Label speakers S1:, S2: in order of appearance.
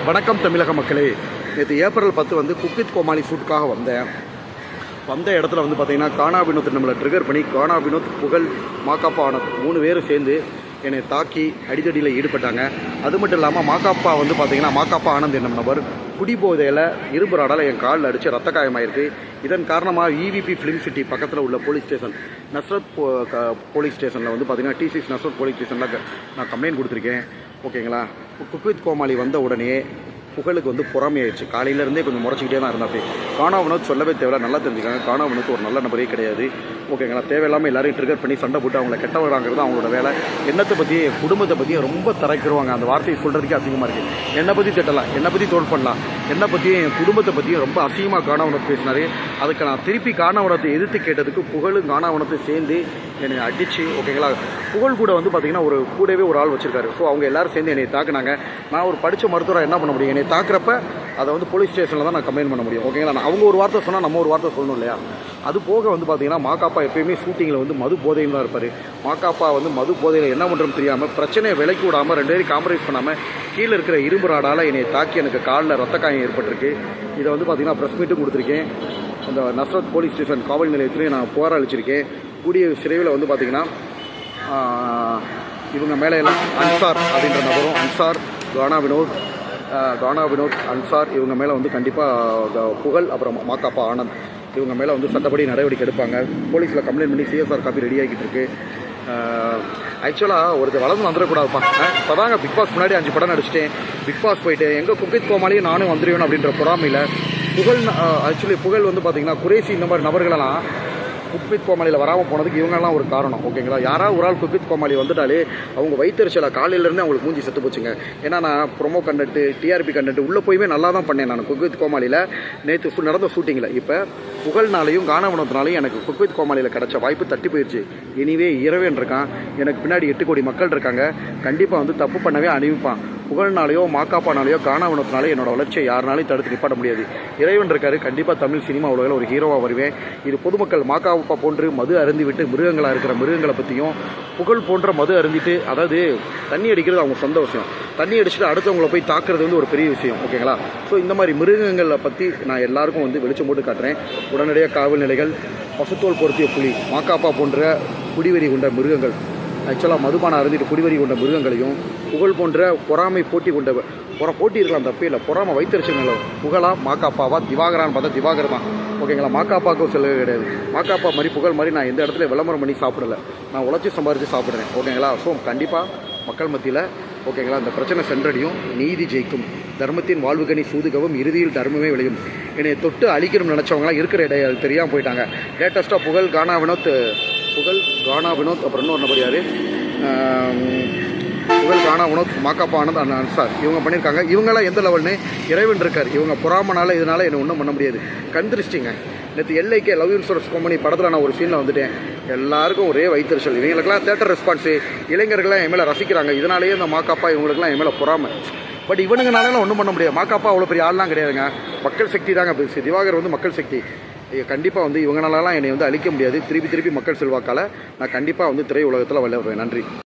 S1: வணக்கம் தமிழக மக்களே. நேற்று ஏப்ரல் 10 வந்து குக் வித் கோமாளி ஷூட்டுக்காக வந்த இடத்துல வந்து பார்த்தீங்கன்னா கானா வினோத் நம்மளை ட்ரிகர் பண்ணி கானா வினோத், புகழ், மாக்காப்பா ஆனந்த் 3 பேரும் சேர்ந்து என்னை தாக்கி அடிதடியில் ஈடுபட்டாங்க. அது மட்டும் இல்லாமல் மாக்காப்பா வந்து பார்த்தீங்கன்னா மாக்காப்பா ஆனந்த் என்னும் நபர் குடிபோதையில் இரும்பு ராடால் என் காலில் அடித்து ரத்த காயமாயிருக்கு. இதன் காரணமாக இவிபி ஃபிலிம் சிட்டி பக்கத்தில் உள்ள போலீஸ் ஸ்டேஷன் நஸ்ரத் போலீஸ் ஸ்டேஷனில் வந்து பார்த்தீங்கன்னா T6 நஸ்ரத் போலீஸ் ஸ்டேஷனில் நான் கம்ப்ளைண்ட் கொடுத்துருக்கேன். ஓகேங்களா. குக் வித் கோமாளி வந்த உடனே புகழுக்கு வந்து பொறாமையாயிடுச்சு. காலையிலேருந்தே கொஞ்சம் முறைச்சிக்கிட்டே தான் இருந்தாப்பே. கானா வினோத் சொல்லவே தேவையில்ல, நல்லா தெரிஞ்சுக்காங்க. கானா வினோத் ஒரு நல்ல நபரே கிடையாது. ஓகேங்களா. தேவையில்லாமல் எல்லாரையும் ட்ரிகர் பண்ணி சண்டை போட்டு அவங்கள கெட்டவராங்கிறது அவங்களோட வேலை. என்னத்தை பற்றியும் என் குடும்பத்தை பற்றியும் ரொம்ப தரைக்கிறவாங்க. அந்த வார்த்தையை சொல்கிறதுக்கே அசிங்கமாக இருக்குது. என்னை பற்றி திட்டலாம், என்னை பற்றி தோல் பண்ணலாம், என்னை பற்றியும் என் குடும்பத்தை பற்றியும் ரொம்ப அசிங்கமாக கானா வினோத் பேசினார். அதுக்கு நான் திருப்பி கானா வினோத்தை எதிர்த்து கேட்டதுக்கு புகழும் கானா வினோத்தை சேர்ந்து என்னை அடித்து, ஓகேங்களா. புகழ் கூட வந்து பார்த்திங்கன்னா கூடவே ஒரு ஆள் வச்சுருக்காரு. ஸோ அவங்க எல்லோரும் சேர்ந்து என்னை தாக்குனாங்க. நான் ஒரு படித்த மருத்துவராக என்ன பண்ண முடியும்? என்னை தாக்குறப்ப அதை வந்து போலீஸ் ஸ்டேஷனில் தான் நான் கம்ப்ளைண்ட் பண்ண முடியும். ஓகேங்களா. அவங்க ஒரு வார்த்தை சொன்னால் நம்ம ஒரு வார்த்தை சொல்லணும் இல்லையா. அது போக வந்து பார்த்திங்கன்னா மாக்காப்பா எப்பயுமே ஷூட்டிங்கில் வந்து மது போதையில் தான் இருப்பார். மாக்காப்பா வந்து மது போதையில் என்ன பண்ணுறோன்னு தெரியாமல் பிரச்சனையை விலக்கி விடாமல் 2 பேரும் காம்ப்ரமைஸ் பண்ணாமல் கீழே இருக்கிற இரும்பு ராடால் என்னை தாக்கி எனக்கு காலில் ரத்த காயம் ஏற்பட்டிருக்கு. இதை வந்து பார்த்திங்கன்னா ப்ரெஸ் மீட்டும் கொடுத்துருக்கேன். அந்த நஸ்ரத் போலீஸ் ஸ்டேஷன் காவல் நிலையத்திலையும் நான் புகார் அளிச்சிருக்கேன். கூடிய விரைவில் வந்து பார்த்திங்கன்னா இவங்க மேலே எல்லாம் அன்சார் அப்படின்ற நபரும், அன்சார், கானா வினோத், அன்சார் இவங்க மேலே வந்து கண்டிப்பாக புகழ் அப்புறம் மாக்காப்பா ஆனந்த் இவங்க மேலே வந்து சட்டப்படி நடவடிக்கை எடுப்பாங்க. போலீஸில் கம்ப்ளைண்ட் பண்ணி CSR காப்பி ரெடி ஆகிட்டு இருக்கு. ஆக்சுவலாக ஒருத்தர் வளர்ந்து வந்துடக்கூடாதுப்பா. இப்போ தாங்க பிக் பாஸ் முன்னாடி 5 படம் நடிச்சிட்டேன். பிக் பாஸ் போயிட்டு எங்கே குக் வித் கோமாளியும் நானும் வந்துடுவேன் அப்படின்ற பொறாமையில் புகழ் வந்து பார்த்திங்கன்னா குரேசி இந்த மாதிரி நபர்களெல்லாம் குக் வித் கோமாளியில் வராமல் போனதுக்கு இவங்கெல்லாம் ஒரு காரணம். ஓகேங்களா. யாராவது ஒரு ஆள் குக் வித் கோமாளி வந்துட்டாலே அவங்க வயிற்றுச்சலாக காலையிலேருந்து அவங்களுக்கு மூஞ்சி செத்து போச்சுங்க. ஏன்னா நான் ப்ரொமோ கண்டென்ட்டு, டிஆர்பி கண்டென்ட் உள்ளே போயுமே நல்லா தான் பண்ணேன் நான் குக் வித் கோமாளியில். நேற்று நடந்த ஷூட்டிங்கில் இப்போ புகழ்னாலையும் கானா வினோத்னாலையும் எனக்கு குக் வித் கோமாளியில் கிடச்ச வாய்ப்பு தட்டி போயிடுச்சு. இனிவே இரவேன் இருக்கான். எனக்கு பின்னாடி 8 கோடி மக்கள் இருக்காங்க. கண்டிப்பாக வந்து தப்பு பண்ணவே அனுப்பிப்பான். புகழ்னாலேயோ மாக்காப்பானாலேயோ கானா வினோத்னாலே என்னோட வளர்ச்சியை யாருனாலையும் தடுத்து நிப்பாட்ட முடியாது. இறைவன் இருக்காரு. கண்டிப்பாக தமிழ் சினிமா உலகில் ஒரு ஹீரோவாக வருவேன். இது பொதுமக்கள் மாக்காப்பா போன்று மது அருந்திவிட்டு மிருகங்களாக இருக்கிற மிருகங்களை பற்றியும், புகழ் போன்ற மது அருந்திட்டு, அதாவது தண்ணி அடிக்கிறது அவங்க சொந்த விஷயம், தண்ணி அடிச்சுட்டு அடுத்தவங்களை போய் தாக்குறது வந்து ஒரு பெரிய விஷயம். ஓகேங்களா. ஸோ இந்த மாதிரி மிருகங்களை பற்றி நான் எல்லாருக்கும் வந்து வெளிச்சம் போட்டு காட்டுறேன். உடனடியாக காவல் நிலைகள், பசுத்தோல் பொருத்திய புலி, மாக்காப்பா போன்ற குடிவெறி கொண்ட மிருகங்கள், ஆக்சுவலாக மதுபானம் அருந்திட்டு குடிவெறி கொண்ட மிருகங்களையும், புகழ் போன்ற பொறாமை போட்டி இருக்கலாம், தப்பே இல்லை. பொறாமை வைத்தறிச்சல் புகழா மாக்காப்பாவா திவாகரான்னு பார்த்தா திவாகர் தான். ஓகேங்களா. மாக்காப்பாவுக்கும் செலவு கிடையாது. மாக்காப்பா மாதிரி புகழ் மாதிரி நான் எந்த இடத்துல விளம்பரம் பண்ணி சாப்பிடலை. நான் உழைச்சி சம்பாரித்து சாப்பிட்றேன். ஓகேங்களா. ஸோ கண்டிப்பாக மக்கள் மத்தியில், ஓகேங்களா, இந்த பிரச்சனை சென்றடையும். நீதி ஜெயிக்கும். தர்மத்தின் வாழ்வுகனி சூதுகவும் இறுதியில் தர்மமே விளையும். என்னை தொட்டு அழிக்கணும்னு நினச்சவங்களாம் இருக்கிற இடையே அது தெரியாமல் போயிட்டாங்க. லேட்டஸ்ட்டாக புகழ், கானா வினோத் அப்புறம் இன்னொரு நபர் யார், புகழ், கானா வினோத், மாக்காப்பா ஆனந்த், அன்சார் இவங்க பண்ணியிருக்காங்க. இவங்கெல்லாம் எந்த லெவல்னு இறைவன் இருக்கார். இவங்க பொறாமனால இதனால் என்னை ஒன்றும் பண்ண முடியாது. கந்திரிச்சிட்டிங்க. நேற்று LIK லவ் இன்சூரன்ஸ் கம்பெனி படத்தில் நான் ஒரு சீனில் வந்துட்டேன். எல்லாருக்கும் ஒரே வைத்தறிச்சல். இவங்களுக்கெல்லாம் தேட்டர் ரெஸ்பான்ஸு, இளைஞர்கள்லாம் என் மேலே ரசிக்கிறாங்க. இதனாலேயே இந்த மாக்காப்பா இவங்களுக்குலாம் என் மேலே பொறாமை. பட் இவனுங்கனாலாம் ஒன்றும் பண்ண முடியாது. மாக்காப்பா அவ்வளோ பெரிய ஆள்லாம் கிடையாதுங்க. மக்கள் சக்தி தாங்க பெருசு. திவாகர் வந்து மக்கள் சக்தி. கண்டிப்பாக வந்து இவங்களாலாம் என்னை வந்து அழிக்க முடியாது. திருப்பி மக்கள் செல்வாக்கால் நான் கண்டிப்பாக வந்து திரை உலகத்தில் வளருவேன். நன்றி.